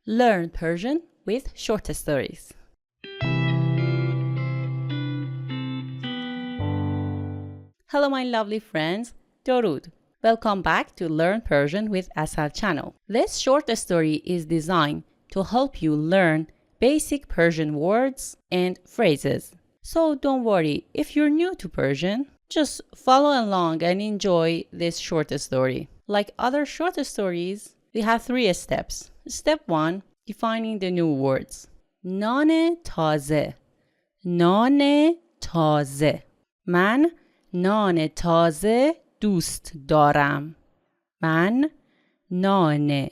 Learn Persian with short stories. Hello my lovely friends, Dorud. Welcome back to Learn Persian with Asal channel. This short story is designed to help you learn basic Persian words and phrases. So don't worry, if you're new to Persian, just follow along and enjoy this short story. Like other short stories, we have 3 steps. Step 1, defining the new words. نان تازه. نان تازه. من نان تازه دوست دارم. من نان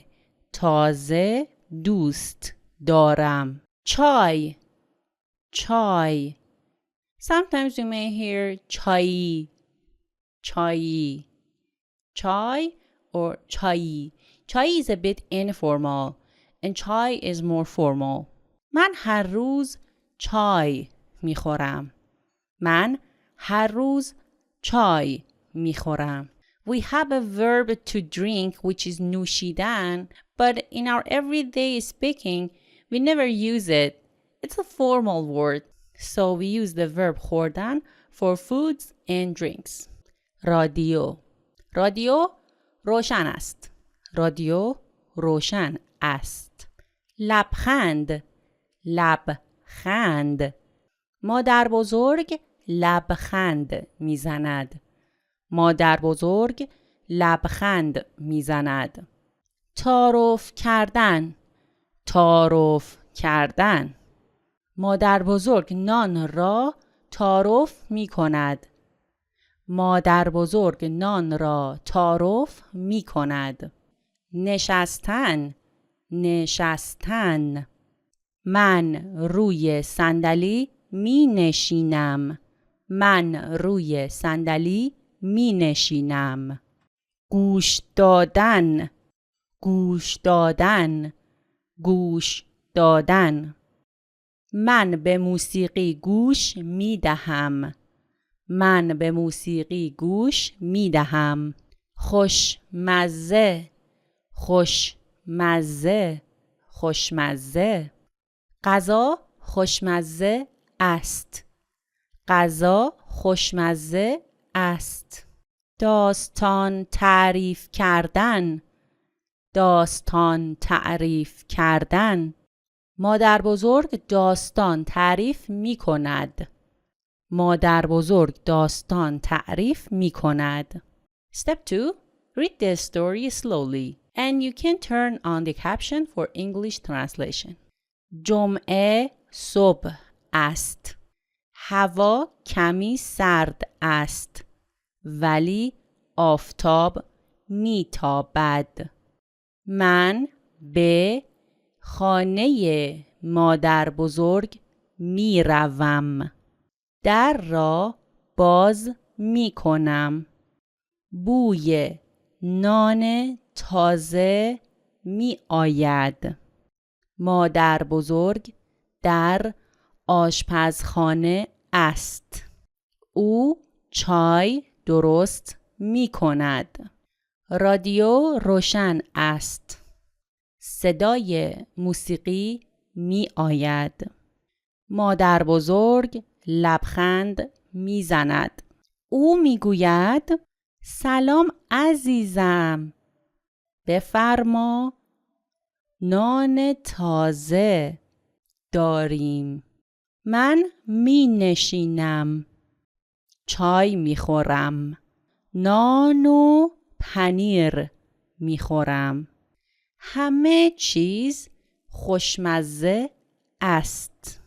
تازه دوست دارم. چای. چای. Sometimes you may hear چایی. چایی. Chai or chai. Chai is a bit informal and chai is more formal. من هر روز چای میخورم. من هر روز چای میخورم. We have a verb to drink which is نوشیدن, but in our everyday speaking we never use it. It's a formal word, so we use the verb خوردن for foods and drinks. رادیو. رادیو روشن است. رادیو روشن است. لبخند. لبخند. مادر بزرگ لبخند میزند. مادر بزرگ لبخند میزند. تعارف کردن. تعارف کردن. مادر بزرگ نان را تعارف میکند. مادر بزرگ نان را تعارف می کند. نشستن. نشستن. من روی صندلی می نشینم. من روی صندلی می نشینم. گوش دادن. گوش دادن. گوش دادن. من به موسیقی گوش می دهم. من به موسیقی گوش می دهم. خوشمزه. خوشمزه. خوشمزه. غذا خوشمزه است. غذا خوشمزه است. داستان تعریف کردن. داستان تعریف کردن. مادر بزرگ داستان تعریف می کند. مادر بزرگ داستان تعریف می کند. Step 2. Read the story slowly and you can turn on the caption for English translation. جمعه صبح است. هوا کمی سرد است. ولی آفتاب می تابد. من به خانه مادر بزرگ می روم. در را باز می کنم. بوی نان تازه می آید. مادر بزرگ در آشپزخانه است. او چای درست می کند. رادیو روشن است. صدای موسیقی می آید. مادر بزرگ لبخند می زند. او می گوید سلام عزیزم. بفرما نان تازه داریم. من می نشینم. چای می خورم. نان و پنیر می خورم. همه چیز خوشمزه است.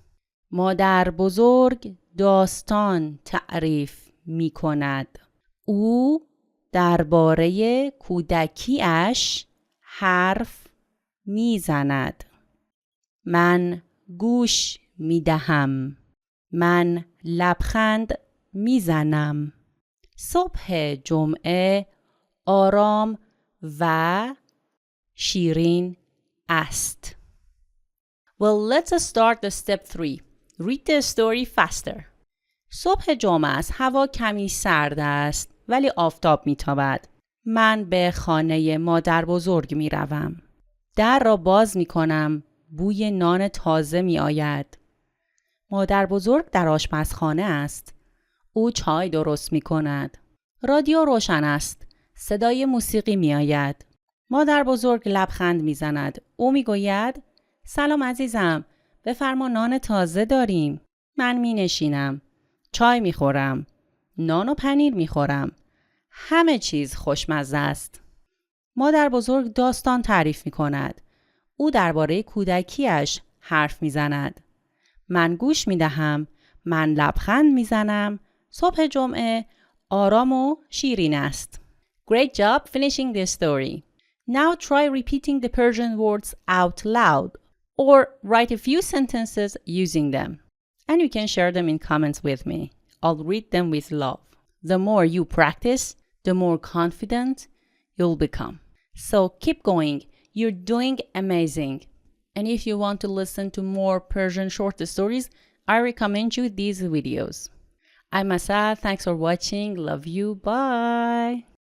مادر بزرگ داستان تعریف می کند. او درباره کودکیش حرف می زند. من گوش می دهم. من لبخند می زنم. صبح جمعه آرام و شیرین است. Well, let's start the step 3. Read the story faster. صبح جمعه است. هوا کمی سرد است ولی آفتاب میتابد. من به خانه مادر بزرگ میروم. در را باز می کنم. بوی نان تازه می آید. مادر بزرگ در آشپزخانه است. او چای درست می کند. رادیو روشن است. صدای موسیقی می آید. مادر بزرگ لبخند می زند. او می گوید سلام عزیزم. بفرما نان تازه داریم. من می نشینم. چای می خورم. نان و پنیر می خورم. همه چیز خوشمزه است. مادر بزرگ داستان تعریف می کند. او درباره کودکیش حرف می زند. من گوش می دهم. من لبخند می زنم. صبح جمعه آرام و شیرین است. Great job finishing this story. Now try repeating the Persian words out loud or write a few sentences using them. And you can share them in comments with me. I'll read them with love. The more you practice, the more confident you'll become. So keep going. You're doing amazing. And if you want to listen to more Persian short stories, I recommend you these videos. I'm Asad. Thanks for watching. Love you. Bye.